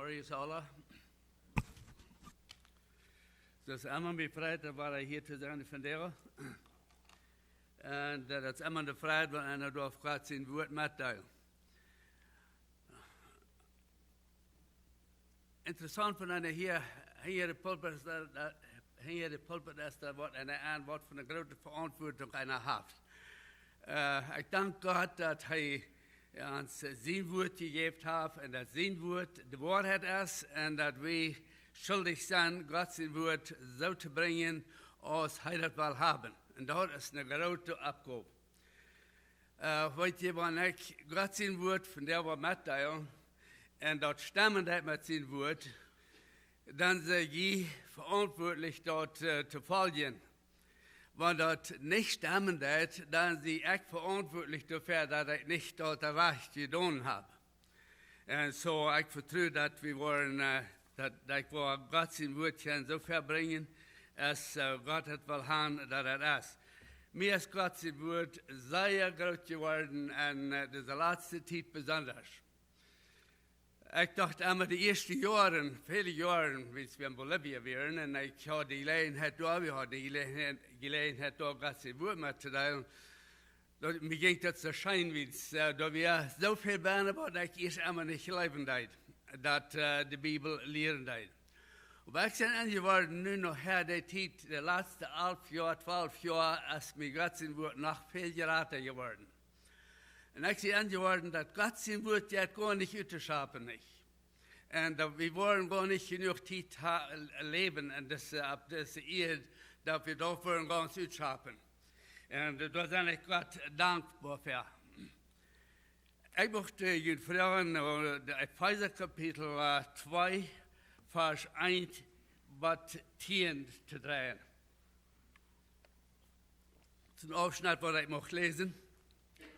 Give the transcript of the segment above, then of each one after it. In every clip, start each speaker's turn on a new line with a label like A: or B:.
A: Goedemorgen allen. Dus Emma bevrijd, dan waren hier te zijn vandaag. En dat is Emma de vrijheid, want hij door God zijn woord meedelen. Interessant van een hier de pulpit is dat wat een wat van de grote verantwoording hij heeft. Ik dank God dat hij ons zijn woord gegeven heeft en dat zijn woord de waarheid is en dat wij schuldig zijn God zijn woord zo te brengen als hij dat wil hebben. En dat is een grote opgave. Weet je, wanneer ik God zijn woord van der wat mitteilen en dat stemmen dat met zijn woord, dan zijn je verantwoordelijk dat te volgen. Want dat niet stemmen dat, dan zie ik verantwoordelijk dafür, dat ik niet dat recht gedaan heb. En zo, ik vertrouw dat we worden, dat ik voor God zijn woord kan zo ver brengen, als God het wil hebben dat het is. Mir is God zijn woord zeer groot geworden en de laatste tijd bijzonders. Ik dacht immer de eerste jaren, viele jaren, als we in Bolivia waren, en ik had die gelegenheid daar, we hadden die gelegenheid daar God zijn woord met te delen. Mir ging dat zo schijn, dat we zoveel bijna waren, dat ik eerst immer niet geloven deed, dat de Bijbel leren deed. Maar ik ben geworden, nu nog her de tijd, de laatste 11 jaar, 12 jaar, is mir God zijn woord nog veel geraten geworden. En ik zie geworden dat God zijn woord jetzt gar nicht uitschapen nicht. En dat we wollen gar nicht genoeg tijd leben en dus op deze eeuw, dat we daarvoor gaan uitschapen. En daar ben ik God dankbaar voor. Ik mochte je vragen, de Epheser kapitel 2, vers 1, wat 10 te draaien. Het is een afsnit wat ik mag lezen.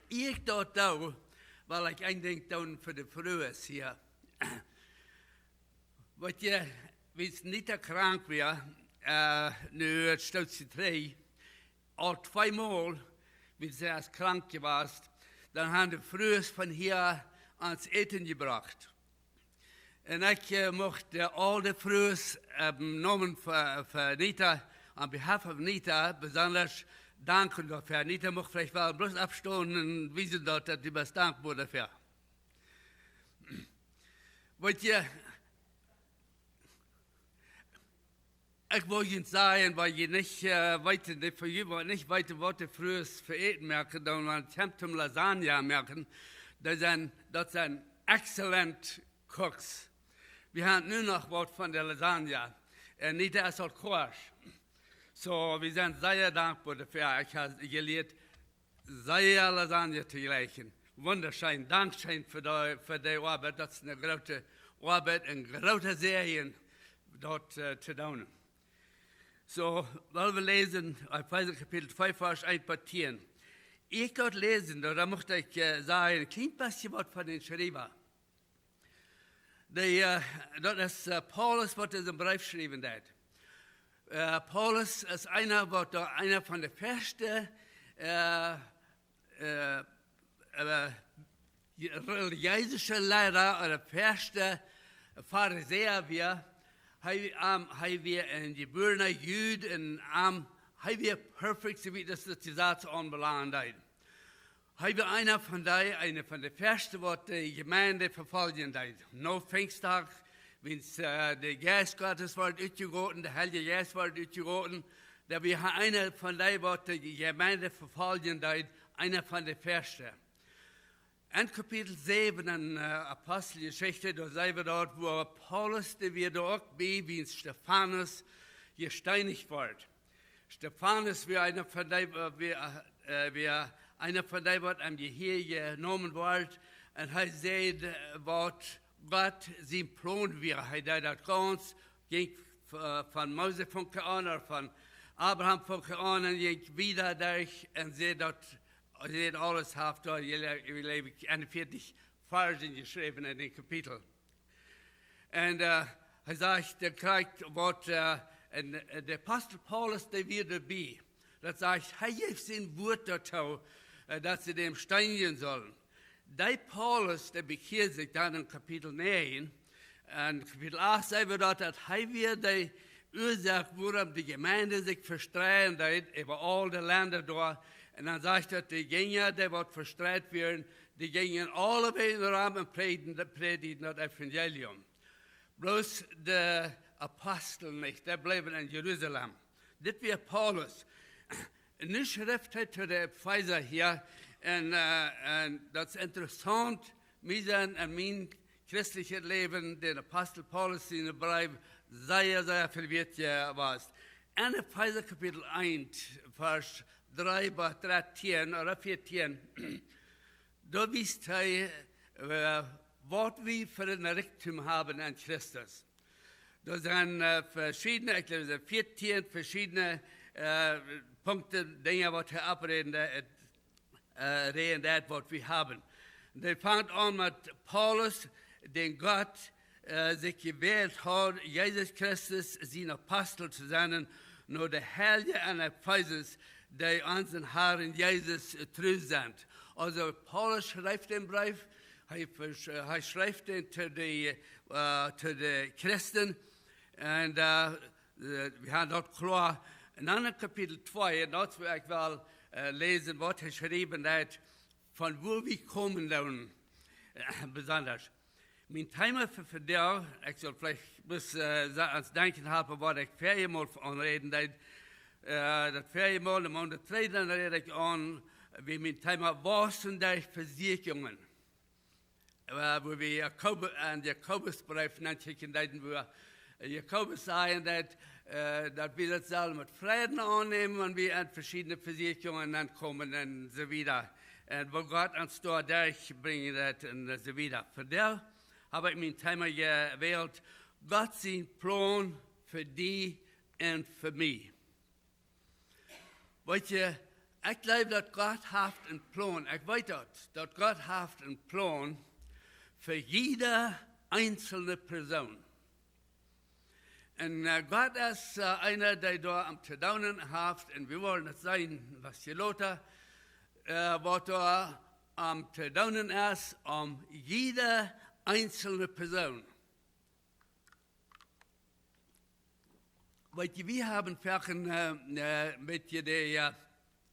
A: Ik dacht nou, weil ik eigenlijk dan voor de vrouw is hier. Wat je, wie niet krank was, nu het stootje 3, al 2 maal, wie ze als krank geweest, dan hebben de vrouwen van hier ans eten gebracht. En ik mocht al de vrouwen noemen voor Nita, aan behalf van Nita, besonders danken dafür. Nita mocht vielleicht wel bloß afstoßen en wissen dat die was dankbaar dafür. Weet je, ik wil je zeggen, weil je nicht weiter, für je nicht weiter Worte frühes für eten merken, dann man Temptum Lasagne merken, das sind excellent Cooks. Wir haben nur noch Wort von der Lasagne. Nita ist auch Koch. So, wir sind sehr dankbar dafür. Ich habe gelehrt, sehr Lasagne zu gleichen. Wunderschön, Dankeschön für die Arbeit. Das ist eine große Arbeit, eine große Serie dort zu tun. So, wollen wir lesen, Epheser Kapitel 2, Vers 1 bis 10. Ich dort lesen, da möchte ich sagen, ein kleines bisschen was von den Schreiber. Dat is Paulus, wat in zijn brief geschreven heeft. Paulus is einer van de eerste religieuze leider, oder eerste Pharisäer weer. Hij weer een geborener Jude en hij weer perfect, so wie das die Sache anbelangt heeft. Hij was einer van de eerste wat de gemeente vervolgen deed. No Pfingstdag, wens de Geest Gottes wordt uitgegoten, de Heilige Geest wordt uitgegoten. Dat was einer van die wat de gemeente vervolgen deed, einer van de eerste. En kapitel 7 in Apostelgeschichte, da zijn we dort, wo Paulus, der wir da auch bei, wie Stephanus gesteinigt wird. Stephanus war einer von einer von denen, was am Gehirn genommen wird, und er sagt, was Gott sein Plan wäre. Er hat das ganz, ging von Mose von an, von Abraham von an, und ging wieder durch, und sie alles hat da, 41 Versen geschrieben in dem Kapitel. Und er sagt, der kriegt, was, der Apostel Paulus, der wird dabei. Das sagt, er gibt sein Wort dazu, dass sie dem steinigen sollen. Der Paulus, der bekehrt sich dann in Kapitel 9, Und Kapitel 8 sagen wir dort, dass wir die Ursache, warum die Gemeinde sich verstreuen, über alle Länder dort. Und dann sagt er, die Gänger, die wird verstreut werden, die gingen alle bei den Raum und predigen das Evangelium. Bloß die Apostel nicht, die bleiben in Jerusalem. Das war Paulus. Nu schrift hij zu der Pfizer hier, und das ist interessant, mir und mein christliches Leben, den Apostel Paulus in der Brief, sehr verwirrt war. In Pfizer Kapitel 1, Vers 3 bis 13 oder 14, da wisst ihr, was wir für ein Reichtum haben an Christus. Da sind verschiedene, ich glaube, 14 verschiedene Punkte, Dinge, was wir abreden, reden, das, was wir haben. Der fängt an mit Paulus, den Gott sich gewählt hat, Jesus Christus, sein Apostel zu sein, nur der Heilige an Ephesus, die unseren Herrn Jesus treu sind. Also Paulus schreibt den Brief, er schreibt den zu den Christen, und wir haben dort klar, in einem Kapitel 2, dort will ich wel lesen, was er geschrieben hat, von wo wir kommen dann, besonders. Mein Thema für dich, ich soll vielleicht bis ans Denken haben, was ich viermal anreden, das viermal, und das dritte rede ich an, wie mein Thema, was sind die Versicherungen? Wo wir Jakobusbrief nachdenken, wo Jakobus sagen, dass wir das alle mit Frieden annehmen und wir an verschiedene Versicherungen dann kommen und so weiter. Und wo Gott uns da durchbringen wird und so weiter. Für das habe ich mein Thema gewählt, Gott sein Plan für die und für mich. Weißt du, ich glaube, dass Gott hat einen Plan. Ich weiß dass Gott hat einen Plan für jede einzelne Person. Und Gott ist einer, der da am Tadaunen hat, und wir wollen das sein, was die Leute, was da am Tadaunen ist, jede einzelne Person. Weil wir haben Fächen mit der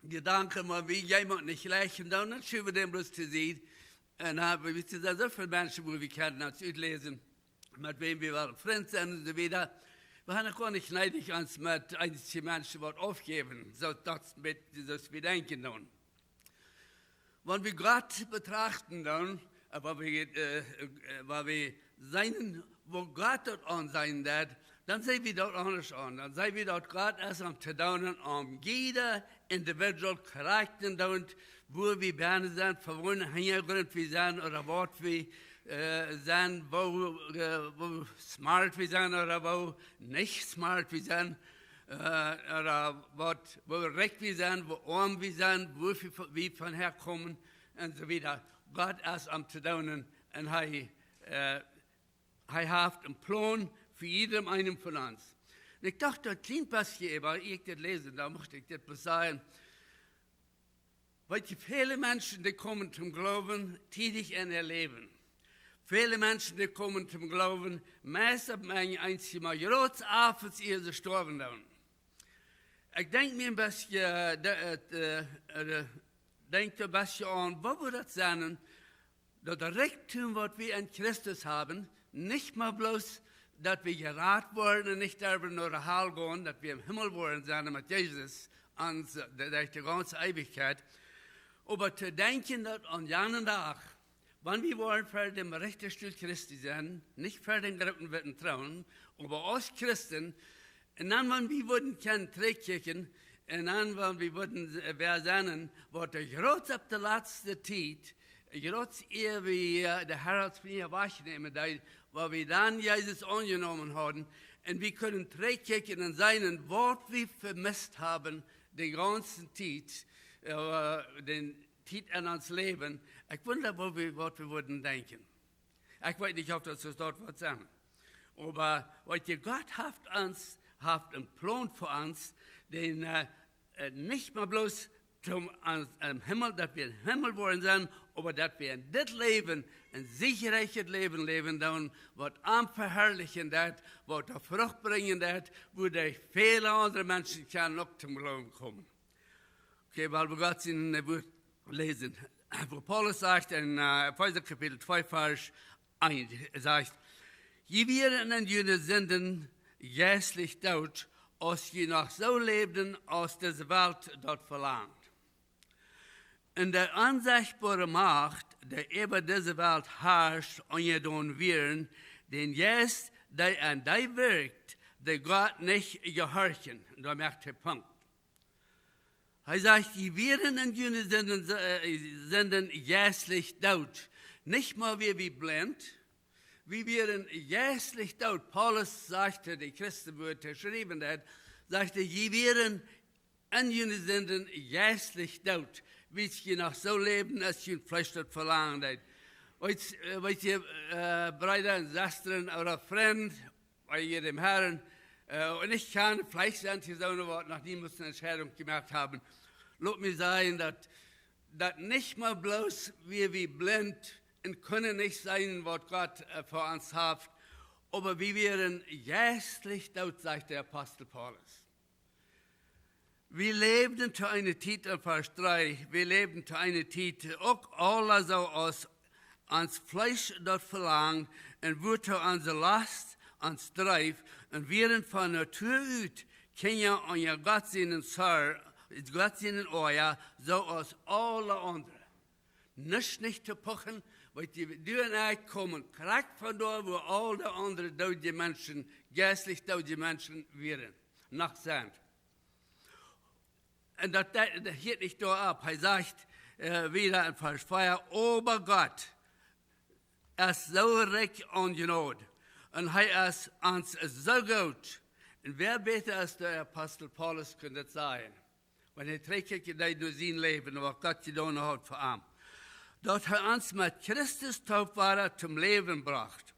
A: Gedanken, wie jemand nicht lächeln, dann schön wir dem bloß zu sehen. Und haben wir so viele Menschen, wo wir kennen, als lesen, mit wem wir waren, Freunde sind und so weiter. Wir haben gar nicht neidig uns mit einzigen Menschen was aufgeben, so das mit dieses Bedenken dann. Wenn wir Gott betrachten dann, weil wir seinen, wo Gott dort an sein wird, dann sehen wir dort anders an. Dann sehen wir dort Gott erst am Tadaunen, jeder individual Charakter dort, wo wir Berne sind, von wo Hintergrund wir sind oder was wir sind, wo smart wir sind oder wo nicht smart wir sind, oder wo recht wir sind, wo arm wir sind, wo wir von herkommen und so weiter. Gott ist am Tadaunen und er hat einen Plan für jedem einen von uns. Und ich dachte, das klingt was hier, aber ich das lesen, da möchte ich das sagen. Weil viele Menschen, die kommen zum Glauben, tätig in ihr Leben. Viele Menschen, die kommen zum Glauben, meistens ein einziges Mal, jetzt abends, ihr sie sterben dann. Ich denke mir ein bisschen, an, wo wird das sein, dass das Reichtum, was wir in Christus haben, nicht mal bloß, dass wir gerat worden und nicht darüber nur Heil gehen, dass wir im Himmel wollen sein mit Jesus, durch die ganze Ewigkeit, aber zu denken, dass an jenem Tag, wenn wir wollen für den rechten Stuhl Christi sein, nicht für den dritten Wetten trauen, aber als Christen, und dann, wenn wir würden keinen Trägkirchen, und dann, wenn wir würden wer sein, wird der Grotz ab der letzten Zeit, Grotz ehe wir der Herr als mir wahrnehmen, weil wir dann Jesus angenommen haben, und wir können Trägkirchen in seinen Wort wir vermisst haben, den ganzen Zeit, den Zeit in uns Leben. Ich wundere, was wir würden denken. Ich weiß nicht, ob das dort wird sein. Aber Gott hat einen Plan für uns, den nicht mal bloß zum Himmel, dass wir im Himmel wollen sein, aber dass wir in das Leben, ein sicheres Leben leben, dann wird am verherrlichen, das wird der Frucht bringen, das, wo die viele andere Menschen kann noch zum Glauben kommen. Okay, weil wir Gott in der Wort lesen. Wo Paulus sagt in Epheser Kapitel 2, Vers 1, er sagt, je werden in jene Sünden jährlich dort, als je noch so lebten, als diese Welt dort verlangt. In der unsichtbare Macht, der über diese Welt herrscht und je don wirren, den jetzt, der an die wirkt, der Gott nicht gehorchen. Und da merkt der Punkt. Er sagt, die werden in jene Sünden jährlich dort. Nicht mal wie blind, wie werden jährlich dort. Paulus sagte, die Christen wurde geschrieben hat, sagte, die werden in jene Sünden jährlich dort. Wie sie noch so leben, als sie Fleisch dort verlangen hat. Weißt ihr, Brüder und Schwestern oder Freund, bei jedem Herrn, und ich kann Fleisch sein, die so ein Wort, nachdem wir eine Entscheidung gemacht haben. Lass mir sagen, dass nicht mal bloß wir wie blind und können nicht sein, was Gott für uns hat, aber wir werden jährlich dort, sagt der Apostel Paulus. Wir lebten zu einer Zeit, Vers 3, wir lebten zu einer Zeit, auch alle so aus ans Fleisch dort verlangt, und wurde unsere Last, ans Dreif, und während von Natur ut, kennen unser Gottesdienst euer, so als alle anderen. Nicht zu pochen, weil die Dürren kommen, direkt von dort, wo alle anderen deutsche Menschen, geistlich deutsche Menschen wären, noch sind. Und das hört nicht da ab. Er sagt wieder in Vers 4, aber Gott ist so reich und Gnade. Und er ist uns so gut. Und wer besser als der Apostel Paulus könnte das sein? Wenn er trägt durch sein Leben, was Gott getan hat für ihn. Dort er uns mit Christus Taufwasser zum Leben bracht.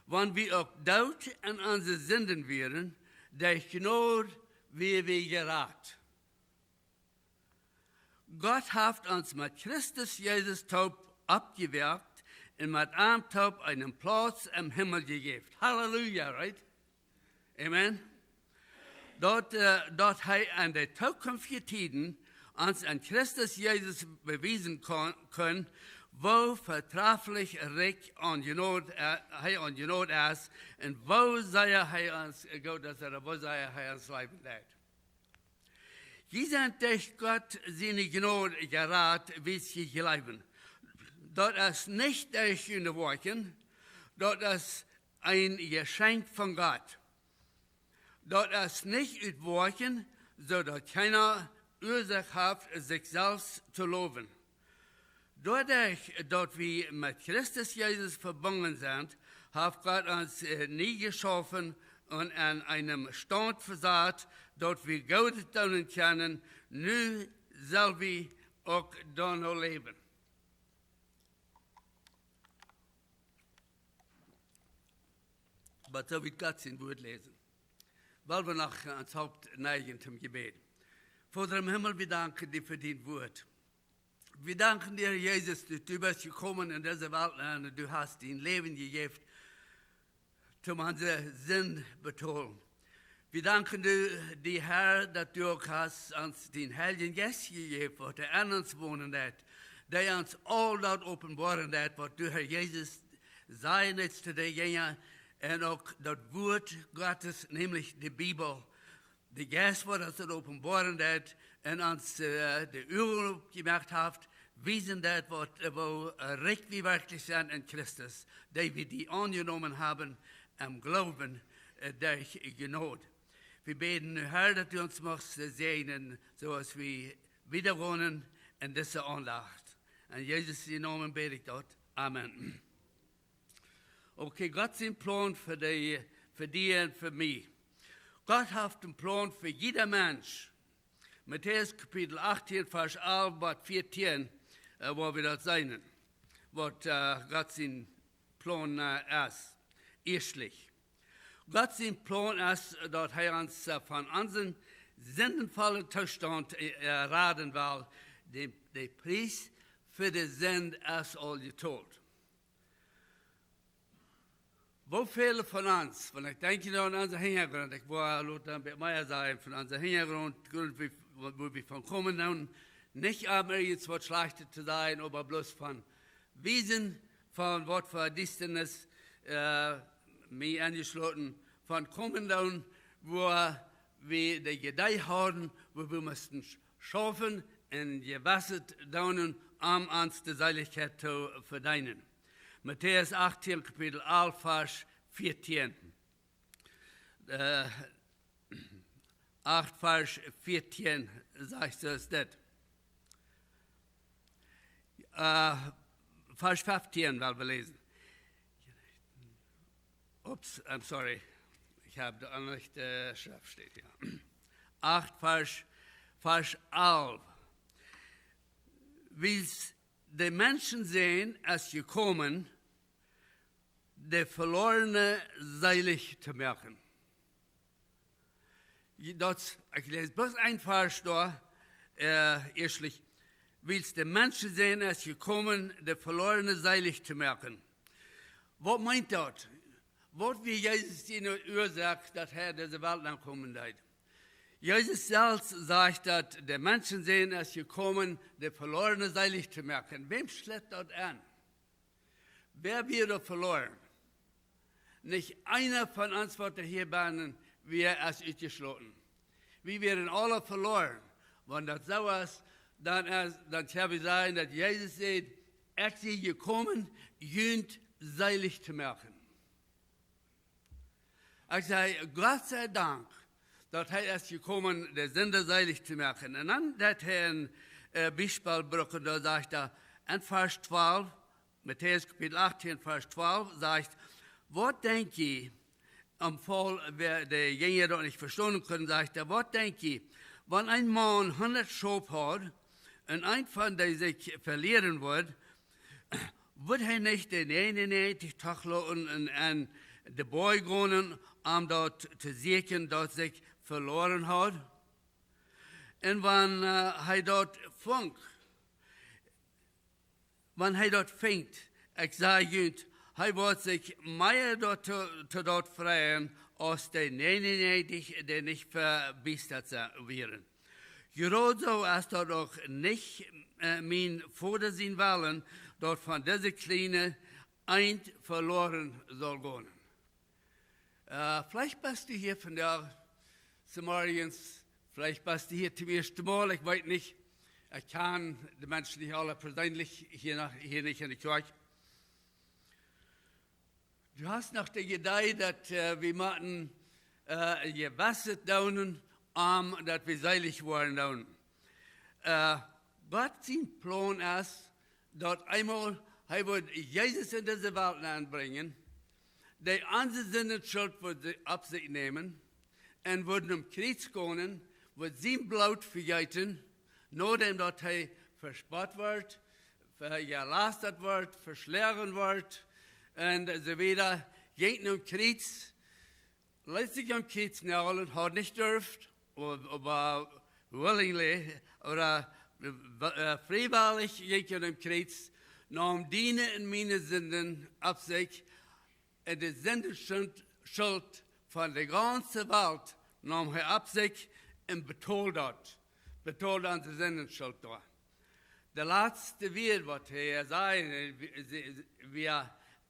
A: Wenn wir auch dort in unsere Sünden wären, der Gnade wie wir gerat. Gott hat uns mit Christus Jesus Taub abgewirkt und mit einem Taub einen Platz im Himmel gegeben. Halleluja, right? Amen. Dort hat an der zukünftigen Tiden uns an Christus Jesus bewiesen können, wo vertraglich recht und Gnade ist und wo sei er uns Gott, wo sei er uns Leben lädt. Die sind durch Gott seine Gnade gerat, wie sie leben. Dort ist nicht durch ihre Worte, dort ist ein Geschenk von Gott. Dort ist nicht mit Worten, so dass keiner Ursache hat, sich selbst zu loben. Dadurch, dass wir mit Christus Jesus verbunden sind, hat Gott uns nie geschaffen und an einem Stand versaut, dort wir Gott tun können, nur soll wir auch da noch leben. Aber so wird Gott sein Wort lesen. Weil wir noch ans Haupt neigen zum Gebet. Vater im Himmel, wir danken dir für dein Wort. Wir danken dir, Jesus, dass du bist gekommen in diese Welt und du hast dein Leben gegeben, um unseren Sinn betonen. Wir danken dir, Herr, dass du auch hast uns den Heiligen Geist gegeben hast, der an uns wohnen hat, der uns all dort offenbaren hat, was du, Herr Jesus, sein jetzt zu dir gehen, und auch das Wort Gottes, nämlich die Bibel, die Geist, was uns offenbaren hat, und uns die Übung gemacht hat, wiesen das, wo recht wie wirklich sind in Christus, die wir die angenommen haben, am Glauben durch Gnade. Wir beten, Herr, dass du uns machst segnen, so als wir wieder wohnen in dieser Andacht. In Jesus' Namen bete ich dort. Amen. Okay, Gott hat einen Plan für dich und für mich. Gott hat einen Plan für jeden Mensch. Matthäus Kapitel 18, Vers 11 bis 14, wo wir das sehen, was Gott sein Plan ist. Erstlich. Gott sein Plan ist, dass er uns von unseren sinnvollen Zustand raten will, den Preis für die Sinn erst all getan. Wo viele von uns, wenn ich denke an unseren Hintergrund, ich war Lothar Meier sagen, von unserem Hintergrund, wo wir von kommen, dann nicht aber jetzt was Schlechtes zu sein, aber bloß von Wiesen, von was für Distanz, mich angeschlossen, von kommen dann, wo wir die Gedei haben, wo wir müssen schaffen und gewasset daunen, um uns die Seiligkeit zu verdienen. Matthäus 18, Kapitel 11, Vers 14. 8, Vers 14 sagt es das. Vers 15 wollen wir lesen. Ups, I'm sorry. Ich habe da nicht Schrift steht hier. 8, Vers 11. Wie die Menschen sehen, als gekommen, der Verlorene seilig zu machen. Ich lese bloß ein Vers da, erstlich. Wie die Menschen sehen, als gekommen, der Verlorene seilig zu machen. Was meint das? Was wie Jesus in der Ursache, dass Herr diese Welt ankommen wird. Jesus selbst sagt, dass die Menschen sehen, als gekommen, der Verlorene seilig zu machen. Wem schlägt das an? Wer wird verloren? Nicht einer von uns wird hier bannen, wir als ausgeschlossen. Wir werden alle verloren. Wenn das so ist, dann habe ich sagen, dass Jesus sagt, er ist gekommen, jünd seilig zu machen. Ich sage, Gott sei Dank, dass er ist gekommen, der Sünder seilig zu machen. Und dann hat er ein Beispiel, da sagt er, in Vers 12, Matthäus Kapitel 18, Vers 12, sagt, was denkt ihr, am Fall, wer der Jünger dort nicht verstehen können, sagt er, was denkt ihr, wenn ein Mann 100 Schafe hat und ein von denen sich verlieren wird er nicht den 99 Tachlauten und den Boy gehen, um dort zu sehen, dass sich verloren hat? Und wenn er dort fängt, ich sage, er wird sich mehr dort freuen, als die 99, die nicht verbiestert werden. Gerade so ist das auch nicht mein Vater sein wollen, dort von dieser Kleine ein verloren soll gehen. Vielleicht bist du hier von der Samarians, vielleicht bist du hier zum ersten Mal, ich weiß nicht. Ich kann die Menschen nicht alle persönlich hier nicht in der Kirche. Du hast noch die Idee, dass wir machen gewasset daunen, dass wir seilig werden daunen. Gott sein Plan ist, dass einmal er wird Jesus in diese Welt anbringen, die unsere Sinnenschuld wird auf sich nehmen und wird am Kreuz gehen, wird sein Blut vergeten, nachdem dass er verspottet wird, gelastet wird, verschlagen wird, und so weiter, geht am Kreuz, lässt sich am Kreuz nageln, hat nicht dürft, aber willingly, oder freiwillig geht am Kreuz, nahm deine und meine Sünden auf sich, und die Sündenschuld von der ganzen Welt nahm er auf sich und betont unsere Sündenschuld da. Der letzte Wort, was er sagt,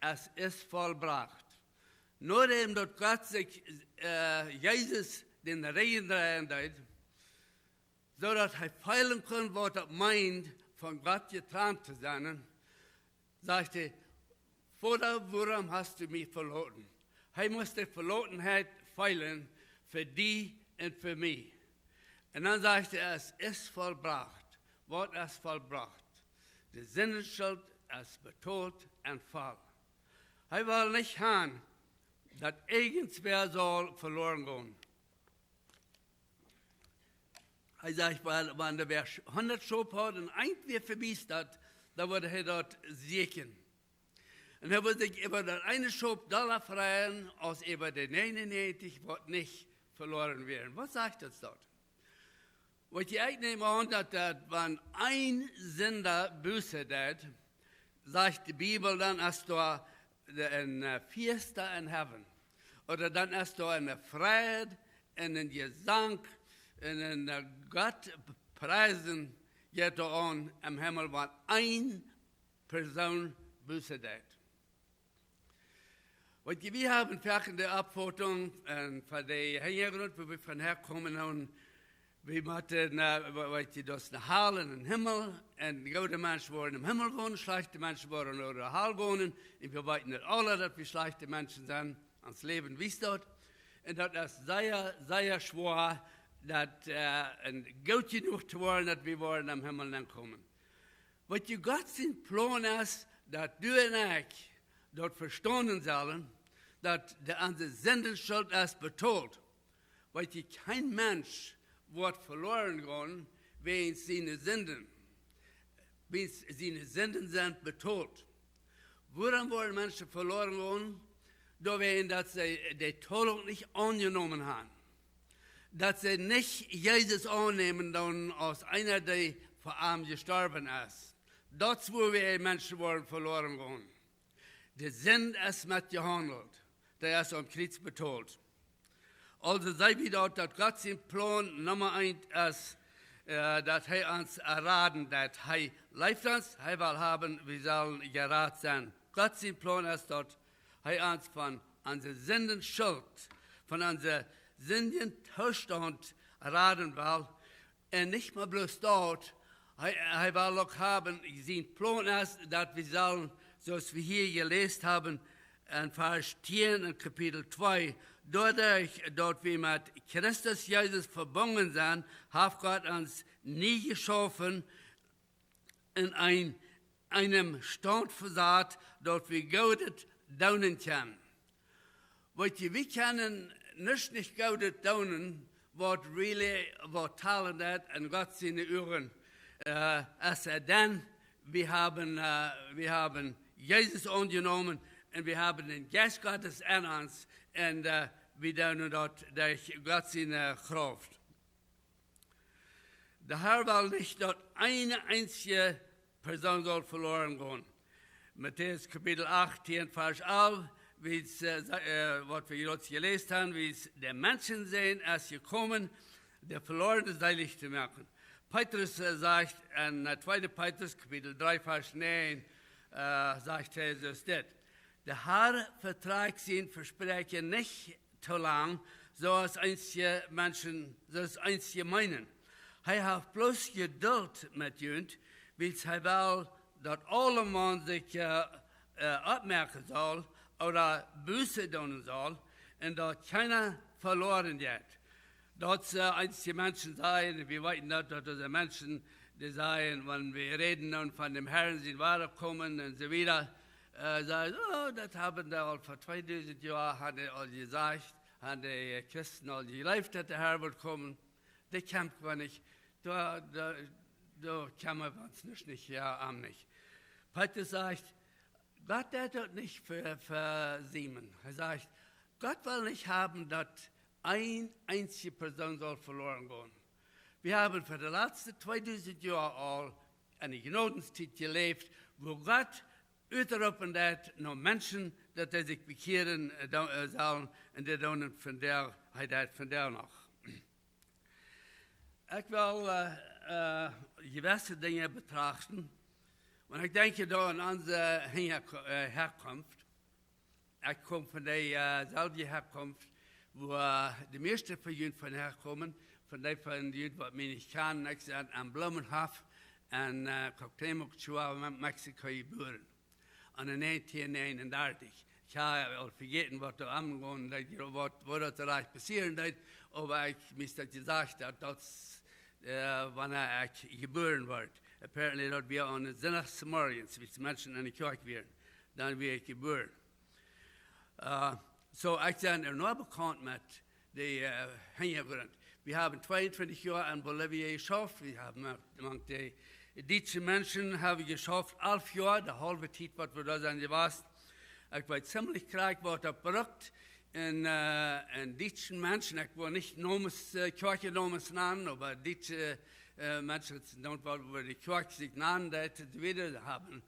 A: es ist vollbracht. Nur dem, dass Gott sich Jesus den Regen drehen hat, so dass er feilen kann, was er meint, von Gott getan zu sein, sagte, Vater, warum hast du mich verloren? Er musste Verlorenheit feilen für die und für mich. Und dann sagte er, es ist vollbracht. Was ist vollbracht? Die Sinnenschuld ist betont und voll. Er will nicht haben, dass irgendwer soll verloren gehen. Er sagt, wenn der 100 Schafe hat und ein verbiest hat, dann würde er dort siegen. Und er würde sich über das eine Schaf Dollar freuen, als über den 99 wird nicht verloren werden. Was sagt das dort? Wat ik neem aan dat wanneer een Sünder Buße deed, sagt die Bibel, dann ist da ein Fiesta in Heaven. Oder dann ist da eine Freude, einen Gesang, einen Gott preisen, geht da an im Himmel, wenn eine Person Buße deed. Want wir haben verschiedene Abfotung von der Hintergrund, wo wir von herkommen und wir müssen, das eine Hall in den Himmel, und gute Menschen wollen im Himmel wohnen, schlechte Menschen wollen in der Hall wohnen, und wir wissen nicht alle, dass wir schlechte Menschen sind, ans Leben wie es dort. Und das ist sehr, sehr schwer, dass gut genug zu wollen, dass wir wollen am Himmel dann kommen. Was Gott sein Plan ist, dass du und ich dort verstanden sollen, dass unsere Sündenschuld ist betont. Weil kein Mensch wird verloren gehen, wenn seine Sünden sind betont. Woran wollen Menschen verloren gehen? Da werden, dass sie die Todung nicht angenommen haben. Dass sie nicht Jesus annehmen, dann aus einer, der vor ihm gestorben ist. Das, wo wir Menschen wollen verloren gehen. Die Sünde ist mit gehandelt. Der ist am Kreuz betont. Also sei wieder, dass Gott sein Plan Nummer 1 ist, dass er uns erraten, dass er leibt uns, er will haben, wir sollen gerat sein. Gott sein Plan ist, dass er uns von unserer Sündenschuld, von unserer Sündenzustand erraten will. Und nicht mal bloß dort, er will auch haben, sein Plan ist, dass wir sollen, so wie wir hier gelesen haben, in Vers 10 in Kapitel 2, dadurch, dort wir mit Christus Jesus verbunden sind, hat Gott uns nie geschaffen in einem Stand versagt, dort wir Gott daunen können. Weil wir können nicht Gott daunen, was really, was talen hat, und Gott seine Ohren. Es sei denn, wir haben Jesus angenommen, und wir haben den Geist Gottes in uns und wir tun dort durch Gott seine Kraft. Der Herr will nicht, dass eine einzige Person soll verloren gehen. Matthäus Kapitel 18, Vers 11, was wir jetzt gelesen haben, wie es der Menschen sehen, als gekommen, der verlorene seilig zu machen. Petrus sagt in 2. Petrus Kapitel 3, Vers 9, sagt Jesus das. Der Herr verträgt sein Versprechen nicht zu lang, so als einzige Menschen, so als einzige meinen. Er hat bloß Geduld mit uns, weil er will, dass alle Mann sich abmerken soll oder Buße tun soll und dass keiner verloren wird. Dass einzige Menschen sein, wir wissen nicht, dass diese Menschen, die sagen, wenn wir reden und von dem Herrn sind weiterkommen und so wieder, sagen, oh, das haben wir all vor 2000 Jahren, hat er all gesagt, haben die Christen all gelebt, dass der Herr wird kommen. Das kämpft man nicht, da kann man uns nicht, ja, nicht. Petrus sagt, Gott wird das nicht versiemen. Er sagt, Gott will nicht haben, dass eine einzige Person soll verloren gehen. Wir haben für die letzten 2000 Jahre all eine Gnadenzeit gelebt, wo Gott uitroepen dat naar mensen dat hij zich bekeren zullen en dat dan hij dat van daar nog. Ik wil gewisse dingen betrachten, want ik denk daar aan onze herkomst. Ik kom van dezelfde herkomst, waar de meeste van jullie van herkomen, van die van jullie wat mij niet kennen. Ik ben aan Blumenhof en Cuauhtémoc met Mexico geboren. En in 1939. Ich habe al vergeten, was da angegangen ist, was das vielleicht passieren ist, aber ich mir gesagt, dass wann ich geboren wird. Apparently, dass wir an den Sinne Samarians, wie Menschen in der Kirche werden, dann bin ich geboren. So, ich bin nur bekannt mit den Hintergrund. Wir haben 22 Jahre in Bolivien geschafft, wir haben die deutsche Menschen haben geschafft, 11 Jahre, der halbe Zeit, was wir da sind, ich weiß ziemlich krank, was da verrückt, en deutschen Menschen, ik wil niet kerken namens nennen, aber deutsche Menschen, wo die Kirche sich nennen, dat ze wieder haben.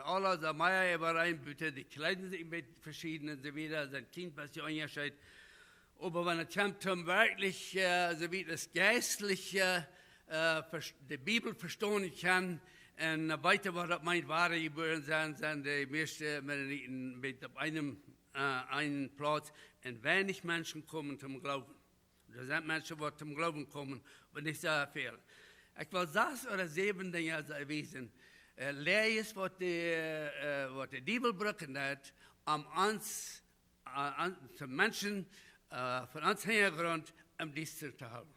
A: Alle der Meier überein, bitte, die kleiden sich mit verschiedenen, so wieder, sein Kind, was sie unterscheidet. Aber wenn es kommt, um wirklich, so wie das Geistliche, die Bibel verstehen kann, und weiter, was das meint, wahre Gebühren sind die meisten Mennoniten mit auf einen Platz, und wenig Menschen kommen zum Glauben. Da sind Menschen, die zum Glauben kommen, aber nicht sehr viel. Ich will 6 oder 7 Dinge erwähnen. Lees was die Bibel brücken hat, uns, zum Menschen, von uns Hintergrund, dies zu haben.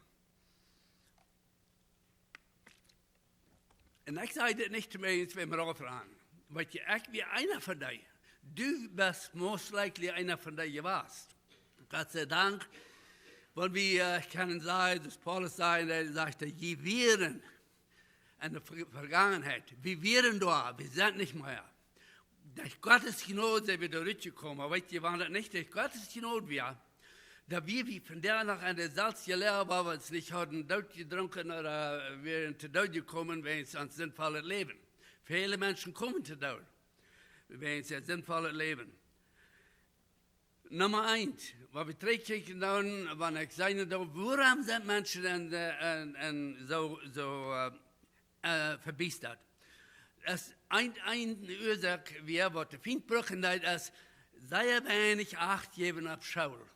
A: Und ich sage das nicht mehr, wenn wir aufhören. Weil ich wie einer von dir. Du bist most likely einer von dir warst. Gott sei Dank, weil wir können sagen, dass Paulus sagt, er sagte, je wären in der Vergangenheit, wir wären da, wir sind nicht mehr. Durch Gottes Gnade sind wir da durchgekommen, aber wir waren das nicht durch Gottes Gnade wir. Da wir wie von der noch an der Salz gelehrt waren, weil wir nicht hatten Dort getrunken oder wir zu Dort gekommen, wenn es ans sinnvolle Leben. Viele Menschen kommen zu Dort, wenn es ein sinnvolles Leben. Nummer 1, was wir terugkijken dan, wanneer ik zei, waarom zijn mensen zo verbiesterd? Dat is een oorzaak, wat de vriendbruggenheid is, sehr wenig Acht geben auf Schaul.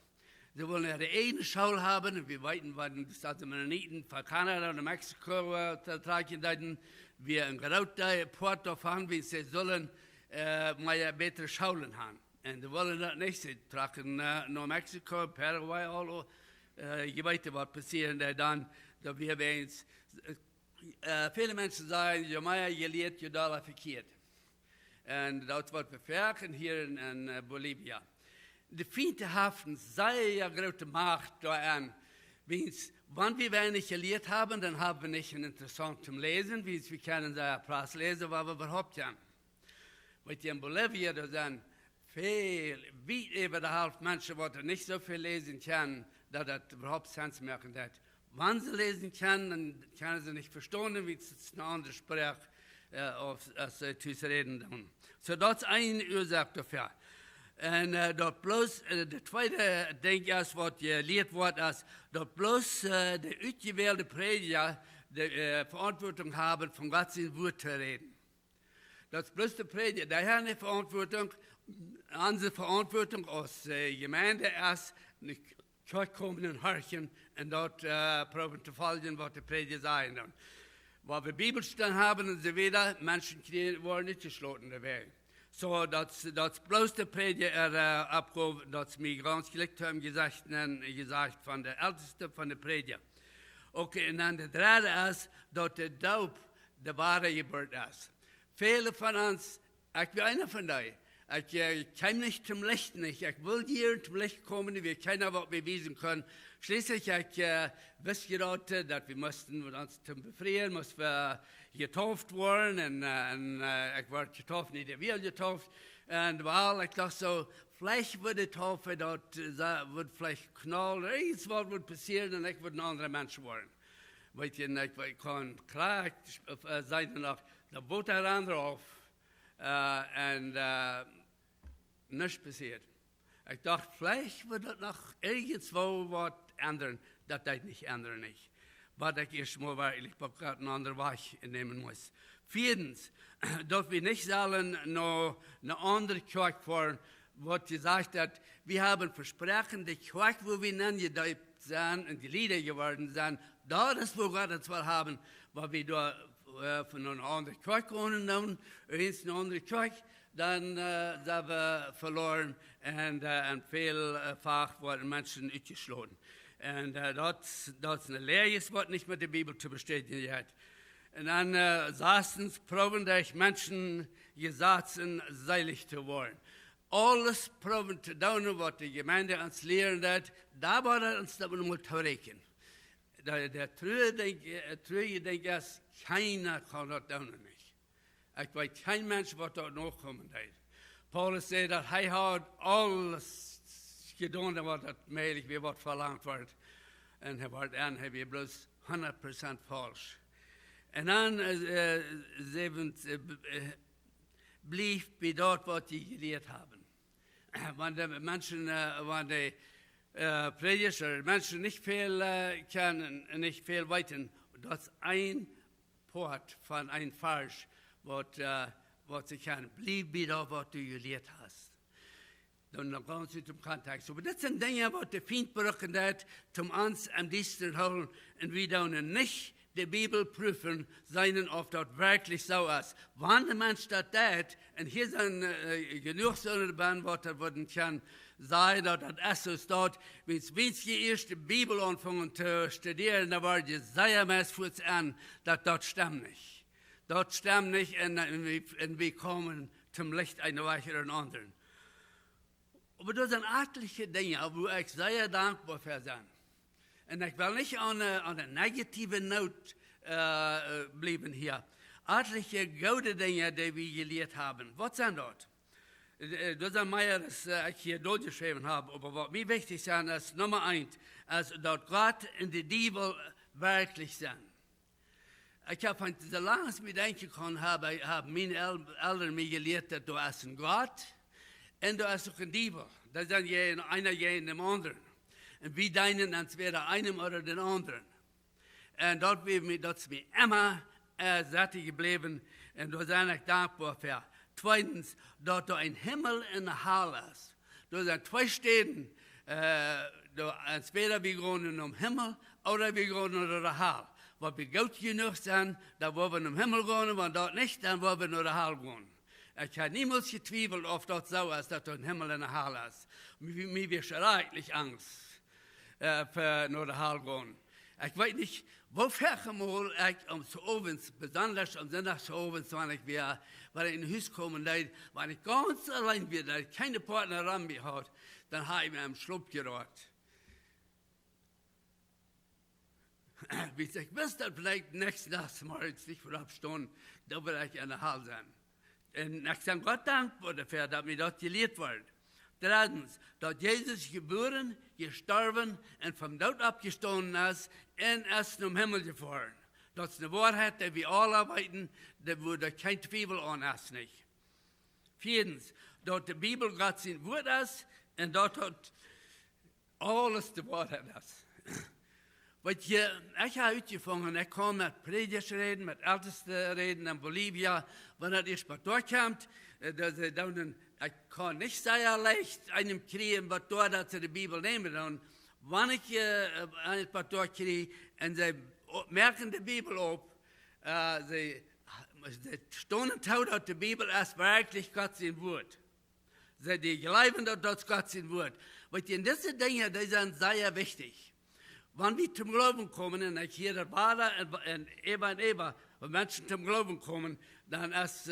A: Sie wollen ja die eine Schaul haben, wir weten, wann die Mennoniten von Kanada und Mexiko tragen, wir in Gerauta, Port fahren, wie sie sollen, mal bessere Schaulen haben. Und die wollen das nicht, sie tragen nach Mexiko, Paraguay, je weet was passiert dann, da wir uns, viele Menschen sagen, ja, je leert je da verkehrt. Und das wird bewerken hier in Bolivia. Die Fiende haften sehr große Macht daran. Wenn wir wenig gelehrt haben, dann haben wir nicht interessant zum Lesen, wir können da Preis lesen, was wir überhaupt haben. Weil in Bolivia, da sind weit über die Hälfte Menschen, die nicht so viel lesen können, dass das überhaupt Sinn machen hat. Wenn sie lesen können, dann können sie nicht verstehen, wie es eine andere Sprache als zu reden. So, das ist eine Ursache dafür. Und dort bloß, der zweite Ding ist, was gelehrt wird, ist, dort bloß die ausgewählte Prediger die Verantwortung haben, von Gottes Wort zu reden. Das ist bloß der Prediger, der hat eine Verantwortung, unsere Verantwortung als Gemeinde ist, nicht kommen und horchen und dort probieren zu folgen, was die Prediger sagen. Weil wir Bibelstellen haben und so weiter, Menschen wollen nicht geschlossen werden. So, das bloß der Prediger abgehoben, das mir ganz gelegt haben, gesagt von der Älteste von der Prediger. Okay, und dann der dritte ist, dass der Daub der wahre Geburt ist. Viele von uns, ich bin einer von denen, ich kann nicht zum Licht nicht, ich will hier zum Licht kommen, wir können was beweisen können. Schließlich, ich wusste gerade, dass wir mussten uns zum Befreien, mussten wir getauft worden, und ich war getauft, nicht der Will getauft, und weil ich dachte so, vielleicht wird die Taufe dort, wird vielleicht knallen, irgendwas wird passieren, und ich würde ein anderer Mensch werden. Weet je, ich kann klar sein, noch, da bot er andere auf, und nichts passiert. Ich dachte, vielleicht wird das noch irgendwo was ändern, das nicht ändern nicht. Was ich erstmal wirklich gerade einen anderen Weg nehmen muss. 4, dass wir nicht sollen noch eine andere Kirche fahren, was gesagt hat, wir haben versprochen, die Kirche, wo wir nennen, gedeutet sind und die Lieder geworden sind, da ist, wo Gott es will haben, weil wir da von einer anderen Kirche kommen, eine andere Kirche, dann sind wir verloren und vielfach wurden Menschen ausgeschlossen. Und das ist eine Lehre, was nicht mit der Bibel zu bestätigen hat. Und dann saßen proben durch Menschen gesaßen, seilig zu wollen. Alles proben zu tun, was die Gemeinde uns lehren hat, da war das uns aber nur zu rechnen. Der trüge Ding ist, keiner kann das tun nicht. Ich weiß kein Mensch, was dort nachkommen hat. Paulus sagt, dass er hat alles gedaan wat dat meilig weer wat verlangt wordt. En hij wordt aan, hij weer bloos 100% falsch. En dan blijf bij dat wat die geleerd hebben. Want de mensen, want de Prediger, mensen niet veel kennen en niet veel weten, dat is een poort van een vers, wat ze kennen. Blijf bij dat wat du geleerd hast. Dan gaan ze zum context. Maar dat zijn dingen wat de vriend berukken dat, om ons am dichtsten houden en we dan niet de Bibel prüfen, zijn of dat werkelijk zo is. Wanneer de mens dat deed, en hier zijn genoeg zo'n wat er worden kan zijn, dat het is zo staat, wenn je eerst de Bibel aanvangen te studeren, dan word je zeer meest aan dat dat stemmt niet. Dat stemmt niet en we komen zum Licht een weg oder een anderen. Maar dat zijn etliche dingen waar ik zeer dankbaar voor ben. En ik wil niet aan een negatieve noot blijven hier. Etliche goede dingen die we geleerd hebben. Wat zijn dat? Dat zijn meer als ik hier doorgeschreven heb. Maar wat mij wichtig zijn is, nummer 1, is dat God en de Bibel werkelijk zijn. Ik heb van de langste bedenken gaan hebben mijn eltern mij geleerd dat er is een God en er is ook een Bibel. Dat zijn einer in dem anderen. En wie deinen entweder einem oder den anderen. En dat is mij immer zetten gebleven. En daar zijn ik dankbaar voor. Tweitens, dat er een Himmel en een Hel is. Er zijn twee steden. Entweder we gaan om Himmel oder we gaan naar de Hel. Wat we goed genoeg zijn, dan willen we om Himmel gaan, want dat niet, dan willen we naar de Hel gaan. Ik heb niemals getwijfeld of dat zo is, dat er een Himmel en een Hel is. Mir wird schrecklich Angst. Naar de Hel gaan. Ik weet niet, wofür mal ik s'avonds, besonders am Sonntagabend, wanneer ik in huis komen, wanneer ik ganz allein bin, dat ik keine Partner an mir had, dan habe ich mir am Schluck geraten. Wie ich wusste, dat vielleicht nächstes Nacht mal nicht vor abstehen, da will ich in der Hel sein. Und ich bin Gott dankbar dafür, dass mir das gelehrt wird. Drittens, dass Jesus geboren, gestorben und vom Tod abgestanden ist und ist zum Himmel gefahren. Das ist eine Wahrheit, die wir alle arbeiten, wo da kein Zweifel an ist nicht. Viertens, dass die Bibel Gott sein Wort ist und dass alles die Wahrheit ist. Weil ich habe ausgefangen, ich kann mit Predigern reden, mit Ältesten reden in Bolivia, wenn das erst mal durchkommt, ich kann nicht sehr leicht einem kriegen, was dort, dass sie die Bibel nehmen. Und wenn ich etwas durchkriege und sie merken die Bibel ab, sie stehen taut, dass die Bibel ist wirklich Gott sein Wort. Sie glauben, dass das Gott sein Wort. Weil diese Dinge, die sind sehr wichtig. Wenn wir zum Glauben kommen, und ich hier das Vater und Eva, wenn Menschen zum Glauben kommen, dann ist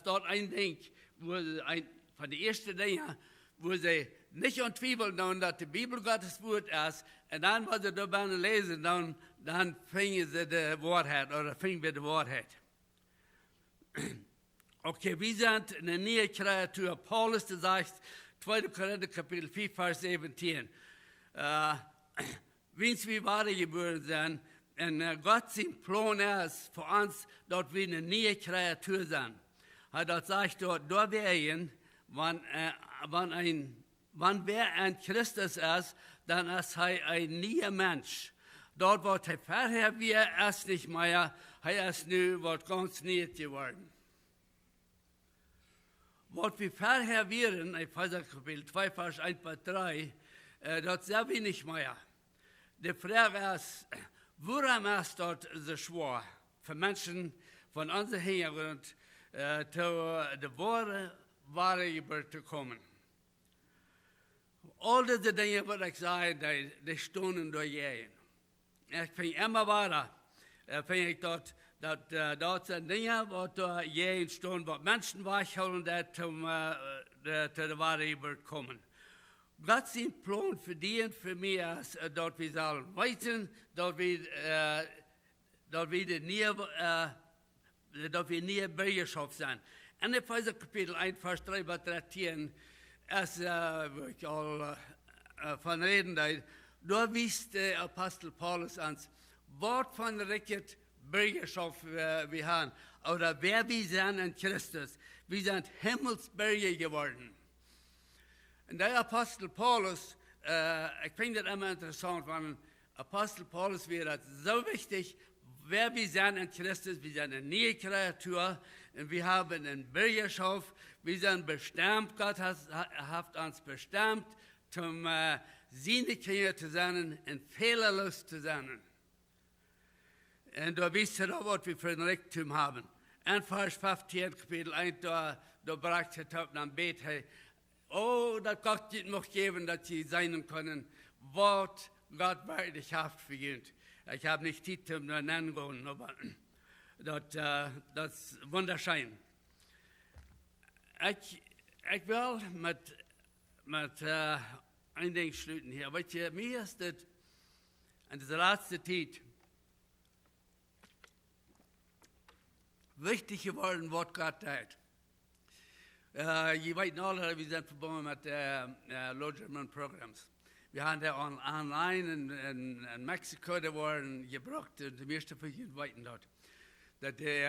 A: dort ein Ding, von den ersten Dingen, wo sie nicht zweifeln, dass die Bibel Gottes Wort ist, und dann, was sie dabei lesen, dann fingen sie die Wahrheit, oder fingen wir die Wahrheit. Okay, wir sind eine neue Kreatur. Paulus sagt, 2. Korinther Kapitel 4, Vers 17, wenn wir wahre geboren sind, und Gott sein Plan ist für uns, dass wir eine neue Kreatur sind. Das sagt dort, da werden, wenn wer ein Christus ist, dann ist er ein neuer Mensch. Dort, wo er vorher war, ist nicht mehr, er ist nu was ganz Neues geworden. Was wir vorher waren, Epheser Kapitel 2, Vers 1 bis 3, das sehen wir nicht mehr. Die Frage ist, warum ist das so schwer für Menschen von unserem Hintergrund, zu der wahre Geburt zu kommen? All diese Dinge, was ich sage, die stehen durch jeden. Ich finde immer weiter, finde ich dort sind Dinge, was durch jeden stehen, was Menschen wachholen, die zu der wahre Geburt kommen. Gott sein Plan für die und für mich ist, dass wir sollen weiten, dass wir nie Bürgerschaft sind. In Epheser Kapitel 1, Vers 3 bis 13, als wo ich all von reden deed, da wies der Apostel Paulus ans, Wort von Ricket Bürgerschaft wir haben, oder wer wir sind in Christus. Wir sind Himmelsbürger geworden. Und der Apostel Paulus, ich finde das immer interessant, weil Apostel Paulus wäre so wichtig, wer wir sind in Christus, wir sind eine neue Kreatur und wir haben eine Bürgerschaft, wir sind bestimmt, Gott hat uns bestimmt, zum seine Kinder zu sein und fehlerlos zu sein. Und da wisst ihr doch, was wir für ein Reichtum haben. In Vers 15, Kapitel 1, da brach er auf am Bett, hey, oh, dass Gott dir noch geben, dass sie sein können, was Gott wirklich hat für ihn. Ich habe nicht Zeit, um zu nennen, aber das ist wunderschön. Ich will mit ein Ding schließen hier. Weißt du, mir ist das in dieser letzten Zeit wichtig geworden, was Gott tut. Je weet alle, wir sind verbunden mit Low-German-Programms. Wir haben da online in Mexiko, da waren gebracht, die meisten von euch weiten dort. Dat die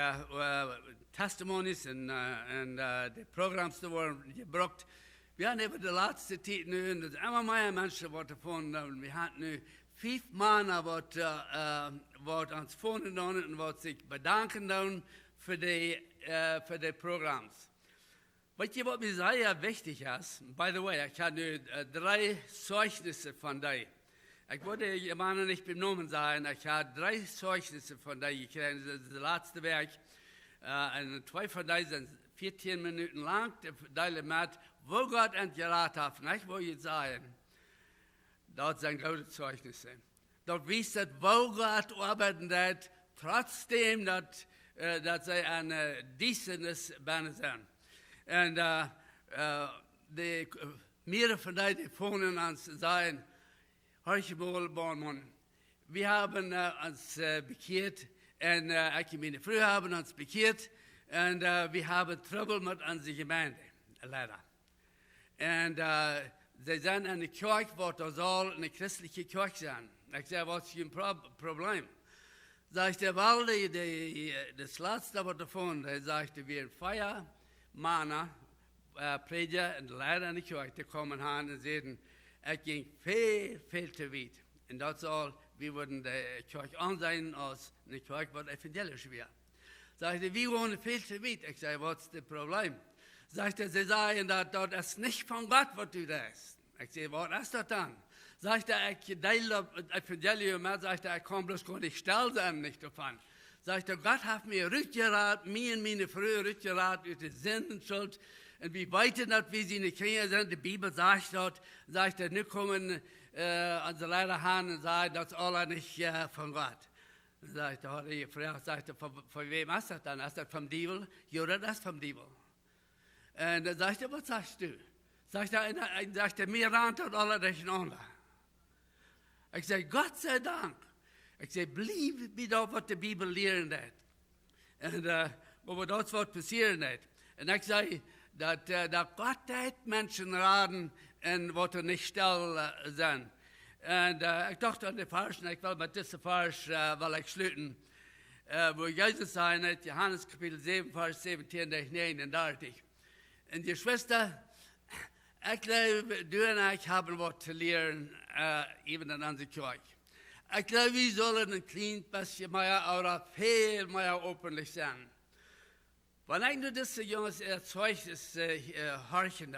A: Testimonies und die Programms da waren gebracht. Wir haben über die letzte Zeit nu, und immer mehr Menschen, die davon haben. Wir haben nu 5 Männer, die uns vorne tun und die sich bedanken für die Programms. Weißt du, was mir sehr wichtig ist? By the way, ich habe 3 Zeugnisse von dir. Ich wollte jemanden nicht benommen sein. Ich habe 3 Zeugnisse von dir gekriegt. Das ist das letzte Werk. Und 2 von denen sind 14 Minuten lang. Deine mit, wo Gott entgeraten hat, nicht wo ich sagen. Dort sind gute Zeugnisse. Dort wisst ihr, wo Gott arbeiten hat, trotzdem, dass sie eine decentes Band sind. Und mehrere von denen, die vorne uns sagen, hörche mal, Bornmann, wir haben uns bekehrt, und meine Früher haben uns bekehrt, und wir haben Trouble mit unserer Gemeinde, leider. Und sie sind eine Kirche, wo das soll eine christliche Kirche sein. Ich sage, was ist ein Problem? Sagte, weil das letzte, was davon, sagte, wir ein Feuer, Männer, Prediger und Lehrer in der Kirche, die kommen an und sagen, es ging viel, viel zu weit. Und das soll, wir würden die Kirche ansehen als eine Kirche, die evangelisch wäre. Sagte, wir wollen viel zu weit. Ich sage, was ist das Problem? Sagte, sie sagen, das ist nicht von Gott, was du tust. Ich sage, was ist das dann? Sagte, ich teile das Evangelium mit, sagte, ich kann bloß gar nicht still sein, nicht davon. Sagte, Gott hat mir rückgeraten, mir und meine Frühe rückgeraten, über die Sündenschuld. Und wie weit dass wir seine Kinder sind, die Bibel sagt dort, sagte, nu kommen unsere Lehrer an und sagen, das ist alles nicht von Gott. Sagte, hat er gefragt, sagte, von wem ist das dann? Ist das vom Teufel? Ja, das ist vom Teufel. Und er sagte, was sagst du? Sagte, mir rannt das alles durcheinander. Ich sage, Gott sei Dank. Ich sage, bleib wieder, was die Bibel lehren hat. Und wo das was passieren hat. Und ich sage, dass Gott hat Menschen raten, und was nicht still sind. Und ich dachte an den Vers, ich will mit diesem Vers, weil ich schließen, wo Jesus sagt, Johannes Kapitel 7, Vers 17, 39. Und die Schwester, ich glaube, du und ich haben was zu lernen, eben in unserer Kirche. Ich glaube, wir sollen ein kleines bisschen mehr oder viel mehr öffentlich sein. Wenn ich nur diese Jungs Zeugnis horchen,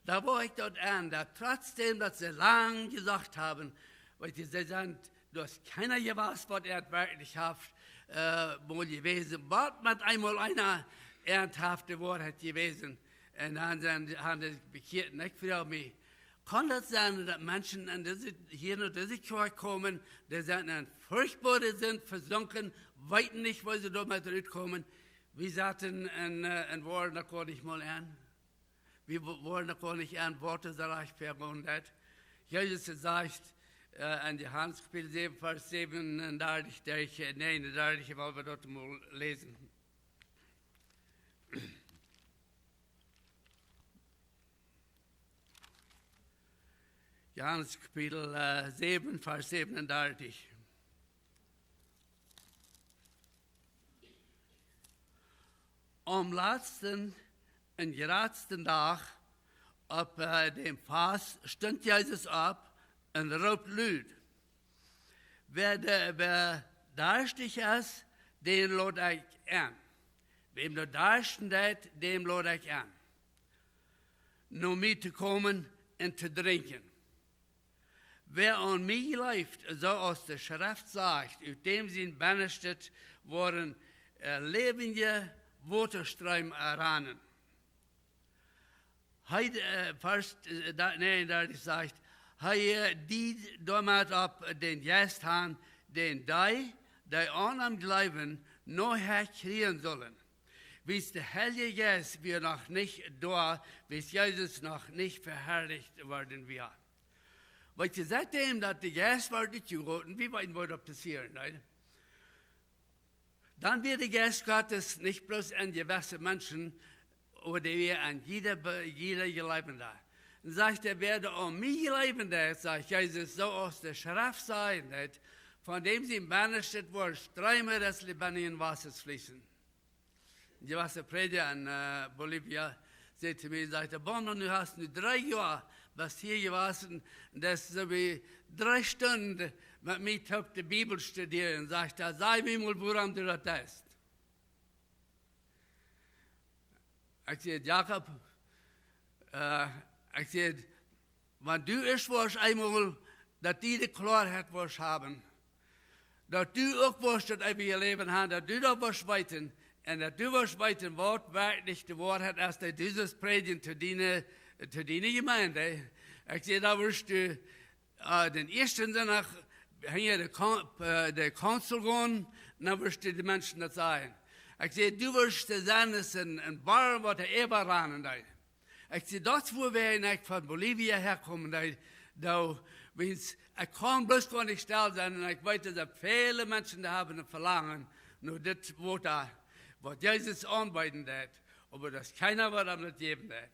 A: da war ich dort an, da trotzdem, dass sie lang gesagt haben, weil sie sind, du hast keiner gewusst, was wirklich haft wohl gewesen. Wart mit einmal einer ernsthafte Wort hat gewesen. Und dann haben sie bekehrt. Und ich frage mich, kann das sein, dass Menschen hier in diese Kirche kommen, die sind in furchtbare sind, versunken, weiten nicht, wo sie dort mal zurückkommen. Wir sagten in Worten, da kann ich mal an. Wir wollen da gar nicht an Worte erreicht verwundert. Jesus sagt in Johannes Kapitel 7, Vers 7, da ich wollen wir dort mal lesen. Johannes Kapitel 7, Vers 37. Am letzten en laatste dag op dem Fast stond Jezus op en roept luid. Wer durstig is, den lood ik aan. Wem de duisternis, dem lood ik aan. Naar mij te komen en te drinken. Wer aan mij leeft, zoals de Schrift zegt, uit dem zijn binnenste worden levende waterstroom ranen. Hij, vers 39 zegt, hij die damit op den Geist han, den die aan hem geloven, nog herkriegen zullen. Wie der Heilige Geist wir noch nicht da, bis Jesus noch nicht verherrlicht worden wird. Weil je seitdem, dass der Geist wird nicht zugelassen, wie weit wird das passieren? Nicht? Dann wird der Geist Gottes nicht bloß an gewisse Menschen, oder wir an jeder Gelebender. Dann sagt er, werde an mich Gelebender, sagt Jesus, so aus der Schrift sein, nicht? Von dem sie im Banner steht, wo Ströme des lebendigen Wassers fließen. Ich war der Prediger in Bolivia, sagte mir, sagte, Bono, du hast nur 3 Jahre, was hier gewesen, das so wie 3 Stunden mit mir auf die Bibel studieren, sagte, sei wie mal, woran du das hast. Ich sagte, Jakob, ich sagte, wenn du es wirst einmal, dass die Klarheit wirst haben, dass du auch wirst, dass wir Leben haben, dass du da wirst weiten, und dass du wirst weiten, wortwörtlich die Wahrheit, als du dieses predigen zu deiner Gemeinde. Ich sagte, da wirst du den ersten Sonntag hier der Konsul gehen, dann wirst du die Menschen das sagen. Ich sehe, du wirst sein, dass ein Bar, was der Eber ran. Ich sehe, das, wo wir nicht von Bolivia herkommen, ich kann bloß gar nicht still sein, und ich weiß, dass viele Menschen da haben ein Verlangen, nur das, was Jesus anbieten hat, aber dass keiner was damit geben hat.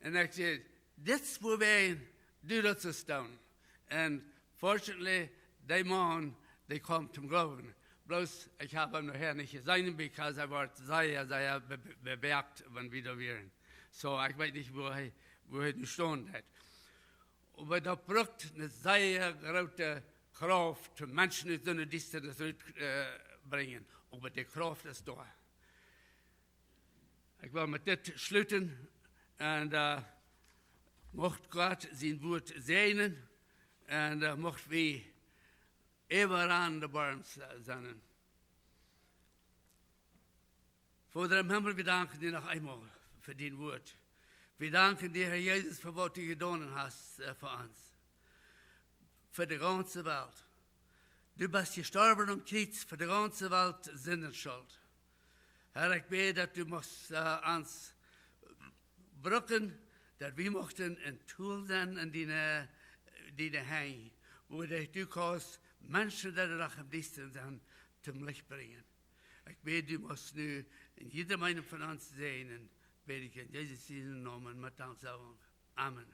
A: Und ich sehe, das, wo wir do das zu tun. Und fortunately, die Mann, die kommt zum Glauben. Bloß, ich habe ihn nachher nicht gesehen, weil er war sehr bemerkt, wenn wir da wären. So, ich weiß nicht, wo er gestanden hat. Aber da braucht eine sehr große Kraft, für Menschen in so eine Distanz bringen. Aber die Kraft ist da. Ich will mit das schließen und mocht Gott sein Wort segnen und mocht wir immer an der Baum sein. Vater im Himmel, wir danken dir noch einmal für dein Wort. Wir danken dir, Herr Jesus, für was du getan hast für uns, für die ganze Welt. Du bist gestorben am Kreuz für die ganze Welt Sinnenschuld. Herr, ich bete, dass du musst uns brücken, dass wir möchten ein Tool sein in deine Heim, wo du kannst Menschen, die noch am nächsten sind, zum Licht bringen. Ich bete, du musst nu in jedem einen von uns sehen und bete ich in Jesus Namen mit Danksagung. Amen.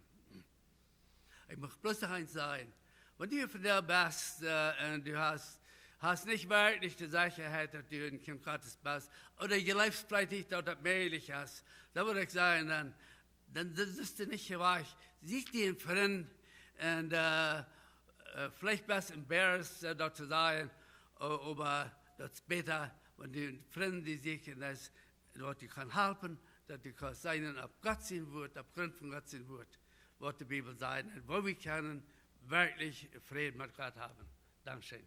A: Ich möchte bloß noch eins sagen. Wenn du von der bist und du hast nicht wirklich die Sicherheit, dass du ein Kind Gottes bist, oder du lebst vielleicht nicht, dass das möglich ist, dann würde ich sagen, dann bist du nicht gewagt. Sieh dir einen Freund und vielleicht bist du embarrassed, das zu sagen, aber das ist besser, wenn du einen Freund siehst, dass du kann helfen, dass du kannst sein, auf Gott sein Wort, aufgrund von Gott sein Wort, was die Bibel sagt, wo wir können wirklich Frieden mit Gott haben. Dankeschön.